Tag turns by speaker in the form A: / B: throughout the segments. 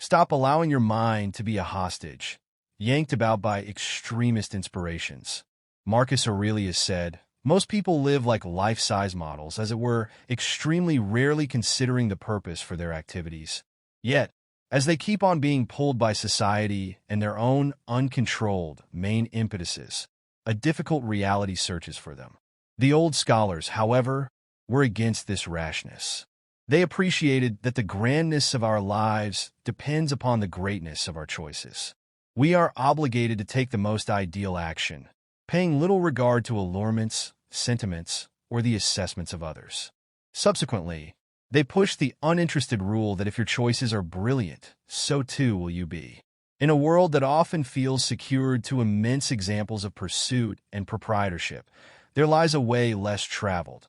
A: Stop allowing your mind to be a hostage, yanked about by extremist inspirations. Marcus Aurelius said, "Most people live like life-size models, as it were, extremely rarely considering the purpose for their activities. Yet, as they keep on being pulled by society and their own uncontrolled main impetuses, a difficult reality searches for them." The old scholars, however, were against this rashness. They appreciated that the grandness of our lives depends upon the greatness of our choices. We are obligated to take the most ideal action, paying little regard to allurements, sentiments, or the assessments of others. Subsequently, they pushed the uninterested rule that if your choices are brilliant, so too will you be. In a world that often feels secured to immense examples of pursuit and proprietorship, there lies a way less traveled,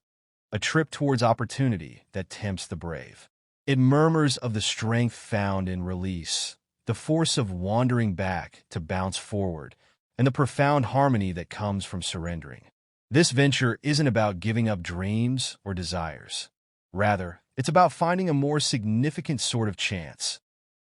A: a trip towards opportunity that tempts the brave. It murmurs of the strength found in release, the force of wandering back to bounce forward, and the profound harmony that comes from surrendering. This venture isn't about giving up dreams or desires. Rather, it's about finding a more significant sort of chance,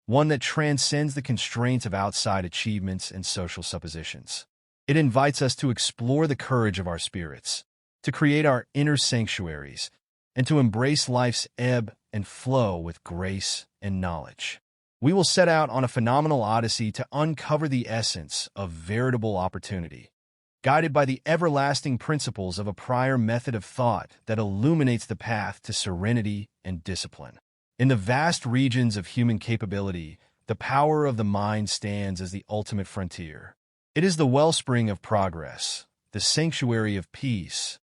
A: one that transcends the constraints of outside achievements and social suppositions. It invites us to explore the courage of our spirits, to create our inner sanctuaries, and to embrace life's ebb and flow with grace and knowledge. We will set out on a phenomenal odyssey to uncover the essence of veritable opportunity, guided by the everlasting principles of a prior method of thought that illuminates the path to serenity and discipline. In the vast regions of human capability, the power of the mind stands as the ultimate frontier. It is the wellspring of progress, the sanctuary of peace,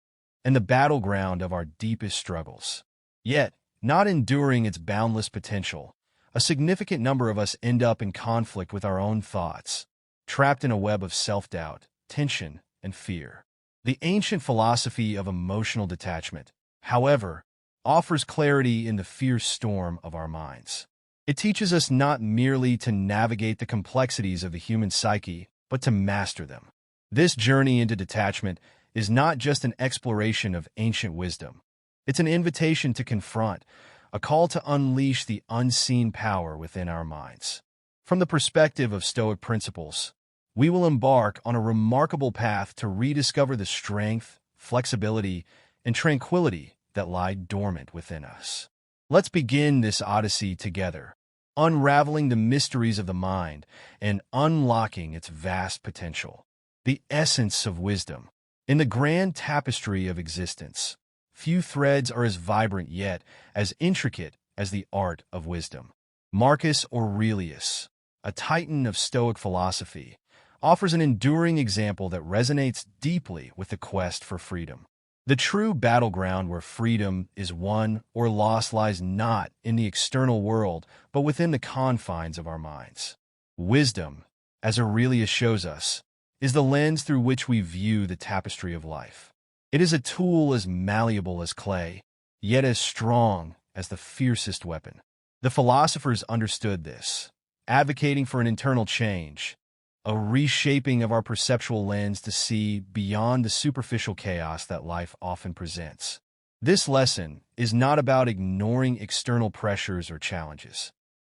A: and the battleground of our deepest struggles. Yet, not enduring its boundless potential, a significant number of us end up in conflict with our own thoughts, trapped in a web of self-doubt, tension, and fear. The ancient philosophy of emotional detachment, however, offers clarity in the fierce storm of our minds. It teaches us not merely to navigate the complexities of the human psyche, but to master them. This journey into detachment is not just an exploration of ancient wisdom. It's an invitation to confront, a call to unleash the unseen power within our minds. From the perspective of Stoic principles, we will embark on a remarkable path to rediscover the strength, flexibility, and tranquility that lie dormant within us. Let's begin this odyssey together, unraveling the mysteries of the mind and unlocking its vast potential. The essence of wisdom. In the grand tapestry of existence, few threads are as vibrant yet as intricate as the art of wisdom. Marcus Aurelius, a titan of Stoic philosophy, offers an enduring example that resonates deeply with the quest for freedom. The true battleground where freedom is won or lost lies not in the external world, but within the confines of our minds. Wisdom, as Aurelius shows us, is the lens through which we view the tapestry of life. It is a tool as malleable as clay, yet as strong as the fiercest weapon. The philosophers understood this, advocating for an internal change, a reshaping of our perceptual lens to see beyond the superficial chaos that life often presents. This lesson is not about ignoring external pressures or challenges.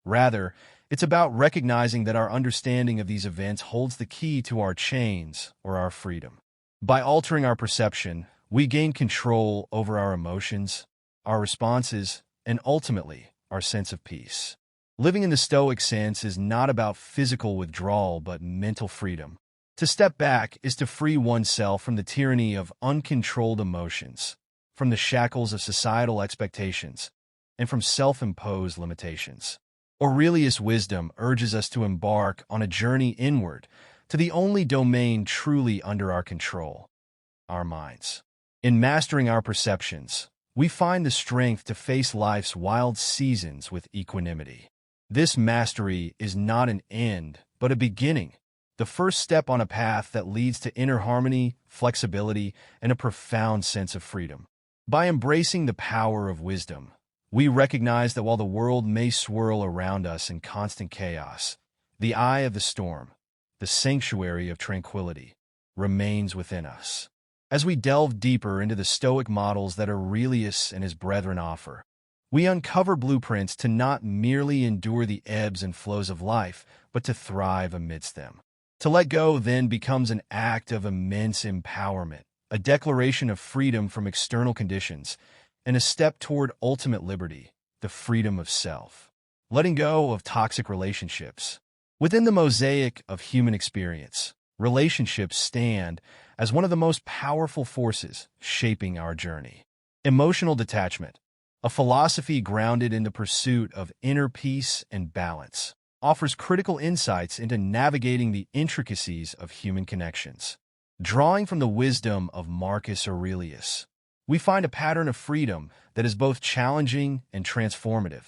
A: Rather, it's about recognizing that our understanding of these events holds the key to our chains or our freedom. By altering our perception, we gain control over our emotions, our responses, and ultimately, our sense of peace. Living in the Stoic sense is not about physical withdrawal but mental freedom. To step back is to free oneself from the tyranny of uncontrolled emotions, from the shackles of societal expectations, and from self-imposed limitations. Aurelius' wisdom urges us to embark on a journey inward to the only domain truly under our control, our minds. In mastering our perceptions, we find the strength to face life's wild seasons with equanimity. This mastery is not an end, but a beginning, the first step on a path that leads to inner harmony, flexibility, and a profound sense of freedom. By embracing the power of wisdom, we recognize that while the world may swirl around us in constant chaos, the eye of the storm, the sanctuary of tranquility, remains within us. As we delve deeper into the Stoic models that Aurelius and his brethren offer, We uncover blueprints to not merely endure the ebbs and flows of life, but to thrive amidst them. To let go then becomes an act of immense empowerment, a declaration of freedom from external conditions, and a step toward ultimate liberty, the freedom of self. Letting go of toxic relationships. Within the mosaic of human experience, relationships stand as one of the most powerful forces shaping our journey. Emotional detachment, a philosophy grounded in the pursuit of inner peace and balance, offers critical insights into navigating the intricacies of human connections. Drawing from the wisdom of Marcus Aurelius, we find a pattern of freedom that is both challenging and transformative,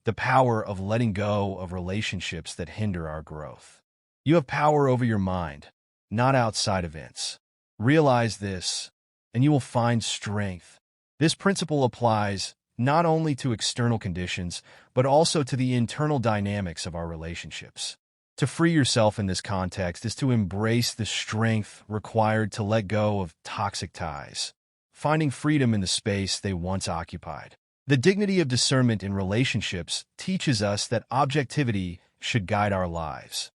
A: the power of letting go of relationships that hinder our growth. You have power over your mind, not outside events. Realize this, and you will find strength. This principle applies not only to external conditions, but also to the internal dynamics of our relationships. To free yourself in this context is to embrace the strength required to let go of toxic ties, finding freedom in the space they once occupied. The dignity of discernment in relationships teaches us that objectivity should guide our lives,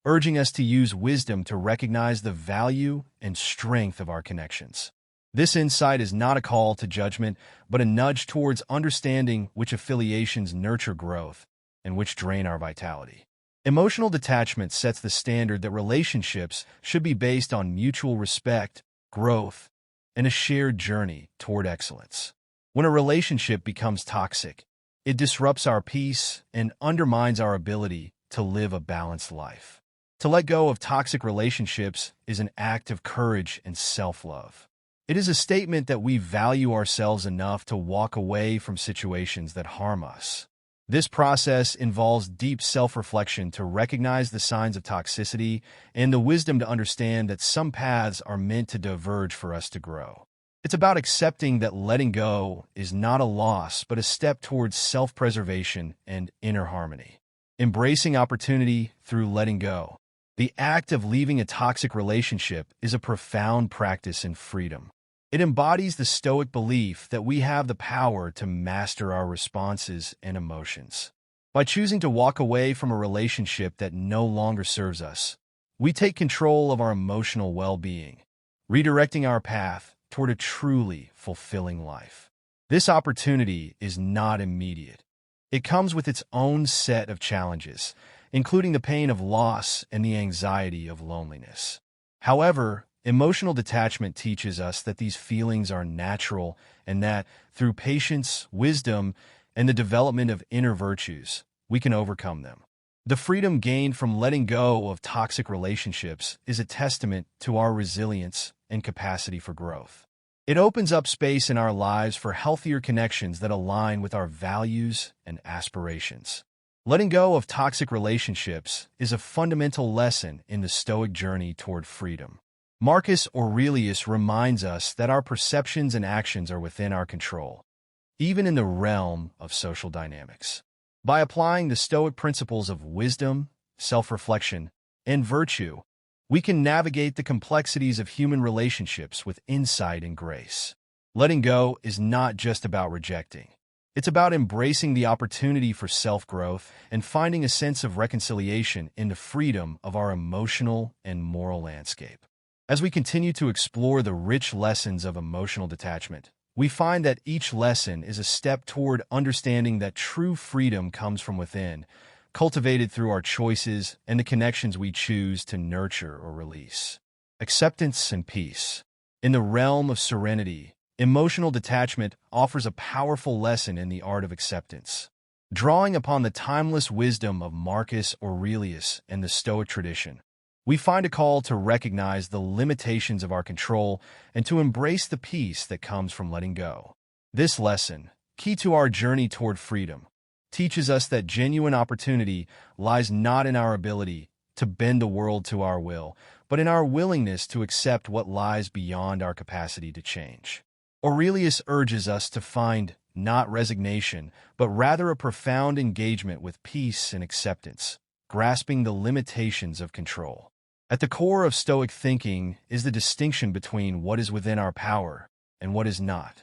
A: urging us to use wisdom to recognize the value and strength of our connections. This insight is not a call to judgment, but a nudge towards understanding which affiliations nurture growth and which drain our vitality. Emotional detachment sets the standard that relationships should be based on mutual respect, growth, and a shared journey toward excellence. When a relationship becomes toxic, it disrupts our peace and undermines our ability to live a balanced life. To let go of toxic relationships is an act of courage and self-love. It is a statement that we value ourselves enough to walk away from situations that harm us. This process involves deep self-reflection to recognize the signs of toxicity and the wisdom to understand that some paths are meant to diverge for us to grow. It's about accepting that letting go is not a loss, but a step towards self-preservation and inner harmony. Embracing opportunity through letting go. The act of leaving a toxic relationship is a profound practice in freedom. It embodies the Stoic belief that we have the power to master our responses and emotions. By choosing to walk away from a relationship that no longer serves us, we take control of our emotional well-being, redirecting our path toward a truly fulfilling life. This opportunity is not immediate. It comes with its own set of challenges, including the pain of loss and the anxiety of loneliness. However, emotional detachment teaches us that these feelings are natural and that, through patience, wisdom, and the development of inner virtues, we can overcome them. The freedom gained from letting go of toxic relationships is a testament to our resilience and capacity for growth. It opens up space in our lives for healthier connections that align with our values and aspirations. Letting go of toxic relationships is a fundamental lesson in the Stoic journey toward freedom. Marcus Aurelius reminds us that our perceptions and actions are within our control, even in the realm of social dynamics. By applying the Stoic principles of wisdom, self-reflection, and virtue, we can navigate the complexities of human relationships with insight and grace. Letting go is not just about rejecting. It's about embracing the opportunity for self-growth and finding a sense of reconciliation in the freedom of our emotional and moral landscape. As we continue to explore the rich lessons of emotional detachment, we find that each lesson is a step toward understanding that true freedom comes from within, cultivated through our choices and the connections we choose to nurture or release. Acceptance and peace. In the realm of serenity, emotional detachment offers a powerful lesson in the art of acceptance. Drawing upon the timeless wisdom of Marcus Aurelius and the Stoic tradition, we find a call to recognize the limitations of our control and to embrace the peace that comes from letting go. This lesson, key to our journey toward freedom, teaches us that genuine opportunity lies not in our ability to bend the world to our will, but in our willingness to accept what lies beyond our capacity to change. Aurelius urges us to find not resignation, but rather a profound engagement with peace and acceptance, grasping the limitations of control. At the core of Stoic thinking is the distinction between what is within our power and what is not.